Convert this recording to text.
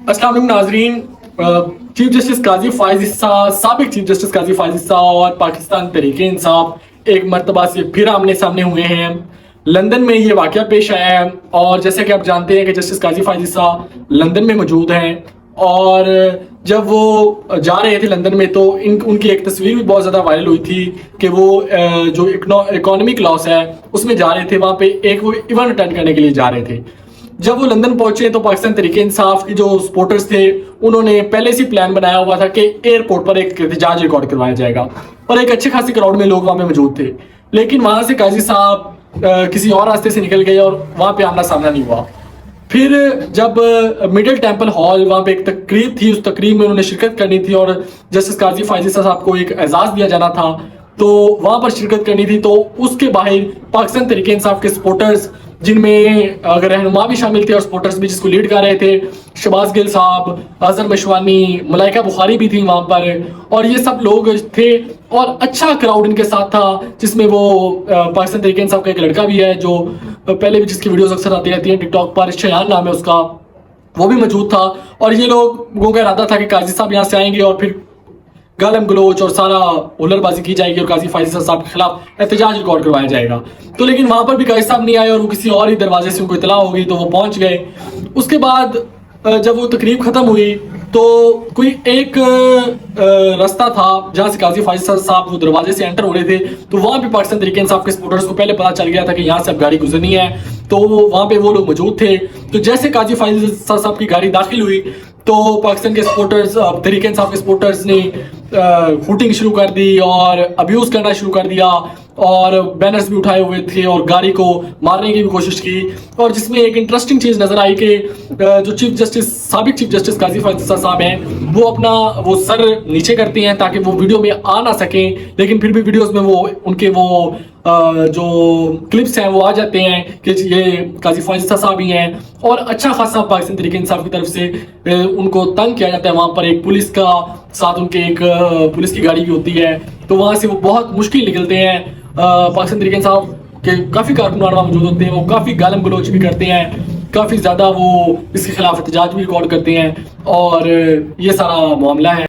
अस्सलाम वालेकुम नाजरीन। चीफ जस्टिस काजी फाइज इस्सा, साबिक चीफ जस्टिस काजी फाइज इस्सा और पाकिस्तान तहरीक इंसाफ एक मरतबा से फिर आमने सामने हुए हैं। लंदन में ये वाक़या पेश आया है और जैसे कि आप जानते हैं कि जस्टिस काजी फाइज इस्सा लंदन में मौजूद हैं और जब वो जा रहे थे लंदन में तो उनकी एक तस्वीर भी बहुत ज़्यादा वायरल हुई थी कि वो जो इकोनॉमिक लॉस है उसमें जा रहे थे, वहाँ पे एक वो इवेंट अटेंड करने के लिए जा रहे थे। जब वो लंदन पहुंचे तो पाकिस्तान तहरीक इंसाफ के जो सपोर्टर्स थे उन्होंने पहले से प्लान बनाया हुआ था कि एयरपोर्ट पर एक एहतजाज रिकॉर्ड करवाया जाएगा और एक अच्छे खासी क्राउड में लोग वहाँ पे मौजूद थे। लेकिन वहाँ से काजी साहब किसी और रास्ते से निकल गए और वहाँ पे आमना सामना नहीं हुआ। फिर जब मिडिल टेम्पल हॉल वहाँ पे एक तकरीब थी, उस तकरीब में उन्होंने शिरकत करनी थी और जस्टिस काजी फाइज इस्सा साहब को एक एजाज़ दिया जाना था, तो वहाँ पर शिरकत करनी थी। तो उसके बाहर पाकिस्तान तहरीक इंसाफ के सपोर्टर्स, जिनमें अगर रहनुमा भी शामिल थे और सपोर्टर्स भी जिसको लीड कर रहे थे, शहबाज गिल साहब, अजहर मशवानी, मलाइका बुखारी भी थी वहाँ पर और ये सब लोग थे और अच्छा क्राउड इनके साथ था, जिसमें वो पाकिस्तान तहरीक इंसाफ का एक लड़का भी है जो पहले भी जिसकी वीडियोस अक्सर आती रहती हैं टिकटॉक पर, शयान नाम है उसका, वो भी मौजूद था। और ये लोगों का इरादा था कि काजी साहब यहाँ से आएंगे और फिर गालम गलोच और सारा हुल्लड़बाजी की जाएगी और काजी फाइज इस्सा साहब के खिलाफ एहतजाज रिकॉर्ड करवाया जाएगा। तो लेकिन वहां पर भी काजी साहब नहीं आए और वो किसी और ही दरवाजे से उनको इतला हो गई तो वो पहुंच गए। उसके बाद जब वो तकरीब खत्म हुई तो कोई एक रास्ता था जहां से काजी फाइज इस्सा साहब वो दरवाजे से एंटर हो रहे थे, तो वहां पे पाकिस्तान तहरीक इंसाफ के सपोर्टर्स को पहले पता चल गया था कि यहाँ से अब गाड़ी गुजरनी है, तो वहां पे वो लोग मौजूद थे। तो जैसे काजी फाइज इस्सा साहब की गाड़ी दाखिल हुई तो पाकिस्तान के सपोर्टर्स, तहरीक इंसाफ के सपोर्टर्स ने हूटिंग शुरू कर दी और अब्यूज़ करना शुरू कर दिया और बैनर्स भी उठाए हुए थे और गाड़ी को मारने की भी कोशिश की। और जिसमें एक इंटरेस्टिंग चीज़ नज़र आई कि जो साबिक चीफ जस्टिस काजी फाइज इस्सा साहब हैं वो अपना वो सर नीचे करते हैं ताकि वो वीडियो में आ ना सकें, लेकिन फिर भी वीडियोस में वो उनके वो जो क्लिप्स हैं वो आ जाते हैं कि ये काजी फाइज इस्सा साहब ही हैं। और अच्छा खासा पाकिस्तान तहरीक इंसाफ की तरफ से उनको तंग किया जाता है। वहाँ पर एक पुलिस का साथ उनके एक पुलिस की गाड़ी भी होती है, तो वहाँ से वो बहुत मुश्किल निकलते हैं। पाकिस्तान तहरीक इंसाफ के काफ़ी कारकुनान वहाँ मौजूद होते हैं, वो काफ़ी गालम गलोच भी करते हैं, काफ़ी ज़्यादा वो इसके खिलाफ एहतजाज भी रिकॉर्ड करते हैं और ये सारा मामला है।